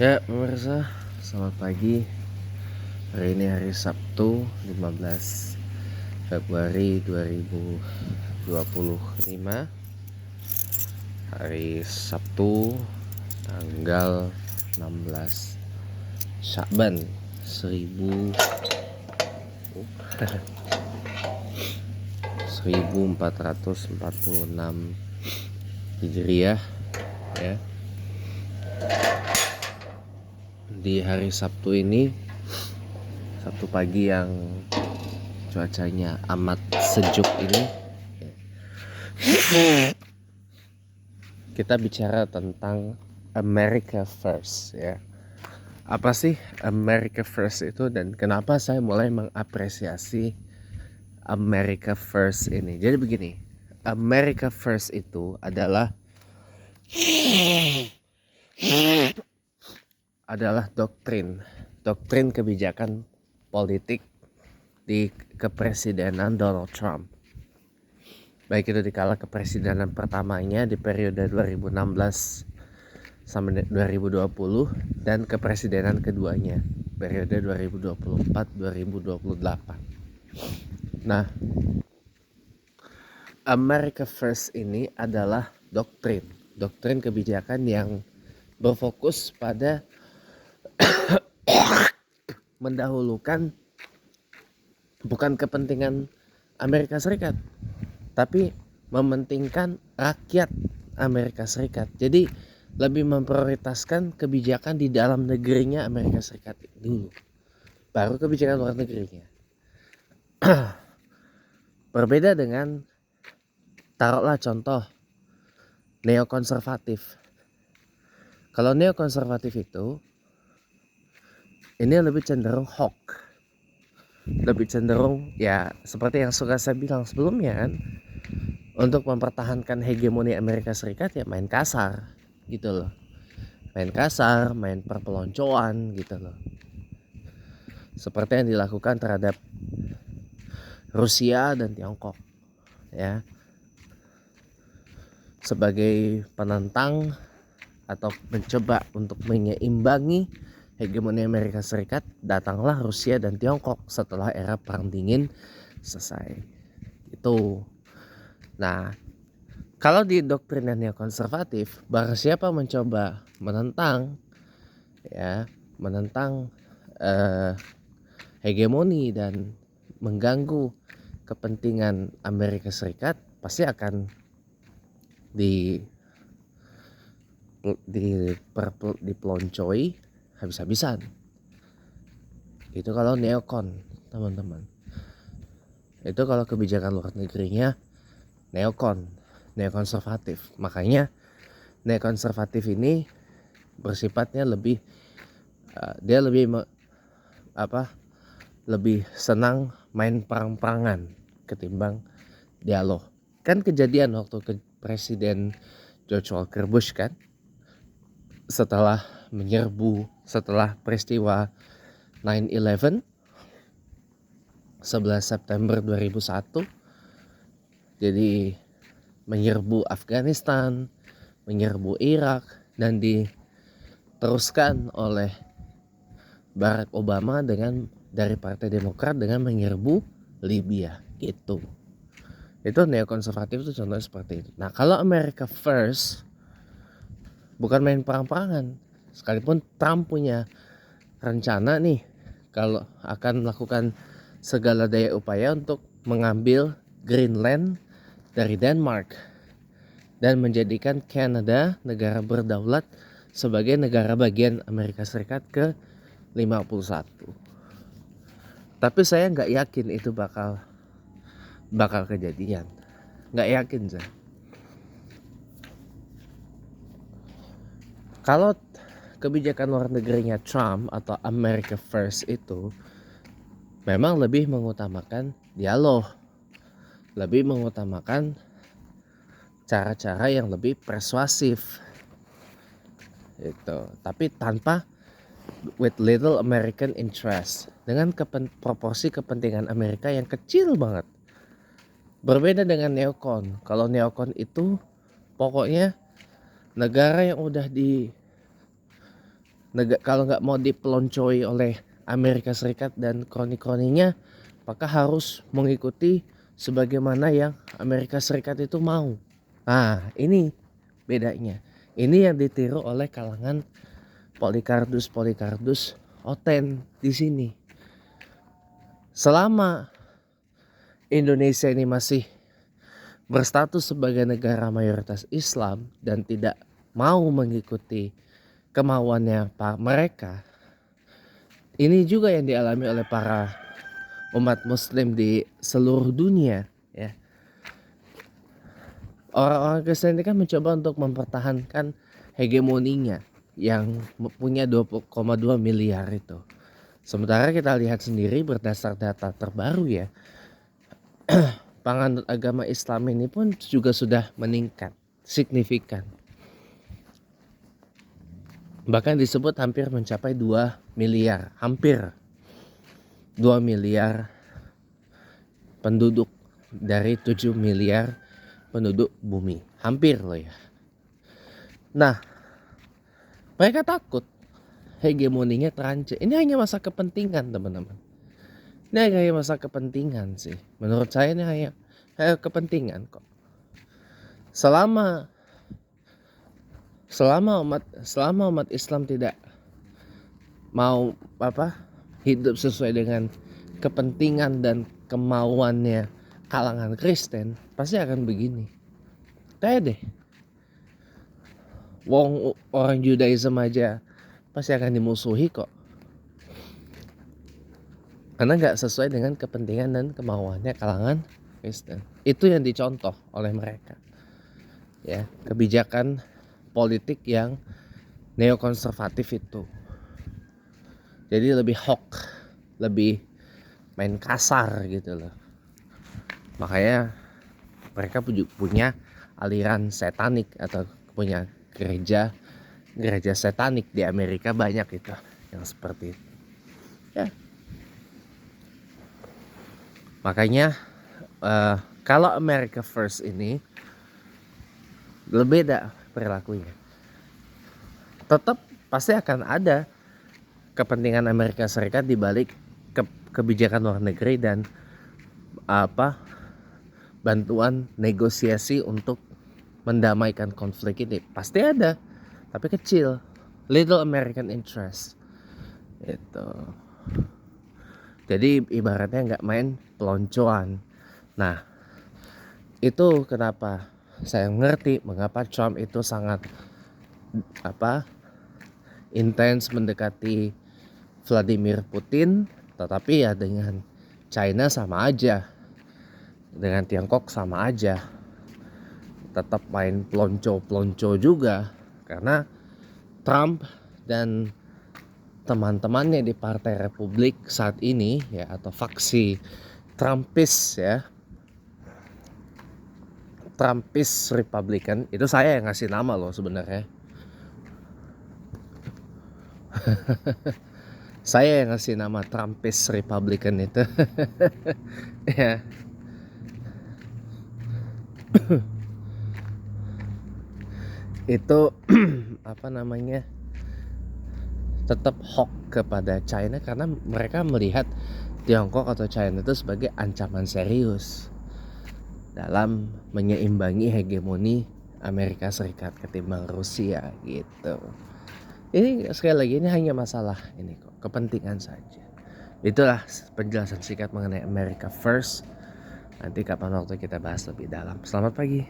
Ya pemirsa, selamat pagi. Hari ini hari Sabtu 15 Februari 2025. Hari Sabtu tanggal 16 Syakban 1446 Hijriah ya. Di hari Sabtu ini, Sabtu pagi yang cuacanya amat sejuk ini, kita bicara tentang America First ya. Apa sih America First itu dan kenapa saya mulai mengapresiasi America First ini? Jadi begini, America First itu adalah doktrin kebijakan politik di kepresidenan Donald Trump. Baik itu di kala kepresidenan pertamanya di periode 2016 sampai 2020 dan kepresidenan keduanya periode 2024-2028. Nah, America First ini adalah doktrin kebijakan yang berfokus pada mendahulukan bukan kepentingan Amerika Serikat, tapi mementingkan rakyat Amerika Serikat. Jadi lebih memprioritaskan kebijakan di dalam negerinya Amerika Serikat dulu, baru kebijakan luar negerinya. Berbeda dengan, taruhlah contoh, neokonservatif. Kalau neokonservatif itu, ini lebih cenderung hawk, lebih cenderung ya seperti yang suka saya bilang sebelumnya kan, untuk mempertahankan hegemoni Amerika Serikat ya main kasar gitu loh, main kasar, main perpeloncoan gitu loh, seperti yang dilakukan terhadap Rusia dan Tiongkok ya, sebagai penantang atau mencoba untuk menyeimbangi hegemoni Amerika Serikat. Datanglah Rusia dan Tiongkok setelah era Perang Dingin selesai itu. Nah, kalau di doktrin neokonservatif, barang siapa mencoba menentang hegemoni dan mengganggu kepentingan Amerika Serikat, pasti akan dipeloncoi habis-habisan. Itu kalau neokon, teman-teman. Itu kalau kebijakan luar negerinya neokonservatif. Makanya neokonservatif ini bersifatnya lebih dia lebih senang main perang-perangan ketimbang dialog. Kan kejadian waktu Presiden George Walker Bush kan, setelah peristiwa 9/11 11 September 2001, jadi menyerbu Afghanistan, menyerbu Irak, dan diteruskan oleh Barack Obama dari Partai Demokrat dengan menyerbu Libya gitu. Itu neokonservatif itu contohnya seperti itu. Nah, kalau America First bukan main perang-perangan. Sekalipun Trump punya rencana nih kalau akan melakukan segala daya upaya untuk mengambil Greenland dari Denmark dan menjadikan Kanada negara berdaulat sebagai negara bagian Amerika Serikat ke-51. Tapi saya nggak yakin itu bakal kejadian. Nggak yakin saya. Kalau kebijakan luar negerinya Trump atau America First itu memang lebih mengutamakan dialog, lebih mengutamakan cara-cara yang lebih persuasif itu, tapi tanpa with little American interest, dengan proporsi kepentingan Amerika yang kecil banget. Berbeda dengan neokon. Kalau neokon itu pokoknya negara yang udah Kalau nggak mau dipeloncoi oleh Amerika Serikat dan kroni-kroninya, maka harus mengikuti sebagaimana yang Amerika Serikat itu mau. Nah, ini bedanya. Ini yang ditiru oleh kalangan Polikarpus Oten di sini. Selama Indonesia ini masih berstatus sebagai negara mayoritas Islam dan tidak mau mengikuti kemauannya mereka, ini juga yang dialami oleh para umat muslim di seluruh dunia, ya. Orang-orang Kristen ini kan mencoba untuk mempertahankan hegemoninya yang punya 20,2 miliar itu. Sementara kita lihat sendiri berdasar data terbaru ya, penganut agama Islam ini pun juga sudah meningkat signifikan. Bahkan disebut hampir mencapai 2 miliar, hampir 2 miliar penduduk dari 7 miliar penduduk bumi. Hampir loh ya. Nah, mereka takut hegemoninya terancam. Ini hanya masa kepentingan, teman-teman. Ini hanya masa kepentingan sih. Menurut saya ini hanya kepentingan kok. Selama umat Islam tidak mau hidup sesuai dengan kepentingan dan kemauannya kalangan Kristen, pasti akan begini. Kayak deh, orang Judaism aja pasti akan dimusuhi kok, karena nggak sesuai dengan kepentingan dan kemauannya kalangan Kristen. Itu yang dicontoh oleh mereka, ya, kebijakan politik yang neokonservatif itu. Jadi lebih lebih main kasar gitu loh. Makanya mereka punya aliran satanik atau punya gereja satanik di Amerika, banyak itu yang seperti itu. Ya. Makanya kalau America First ini beda perilakunya. Tetap pasti akan ada kepentingan Amerika Serikat di balik kebijakan luar negeri dan bantuan negosiasi untuk mendamaikan konflik ini. Pasti ada, tapi kecil, little American interest itu. Jadi ibaratnya nggak main peloncoan. Nah, itu kenapa saya ngerti mengapa Trump itu sangat intens mendekati Vladimir Putin, tetapi ya dengan China sama aja, dengan Tiongkok sama aja, tetap main pelonco juga, karena Trump dan teman-temannya di Partai Republik saat ini ya, atau faksi Trumpis ya, Trumpis Republican, itu saya yang ngasih nama loh sebenarnya. Saya yang ngasih nama Trumpis Republican itu. Ya. Itu tetap hawk kepada China karena mereka melihat Tiongkok atau China itu sebagai ancaman serius dalam menyeimbangi hegemoni Amerika Serikat ketimbang Rusia gitu. Ini sekali lagi ini hanya masalah ini kok, kepentingan saja. Itulah penjelasan singkat mengenai America First. Nanti kapan waktu kita bahas lebih dalam. Selamat pagi.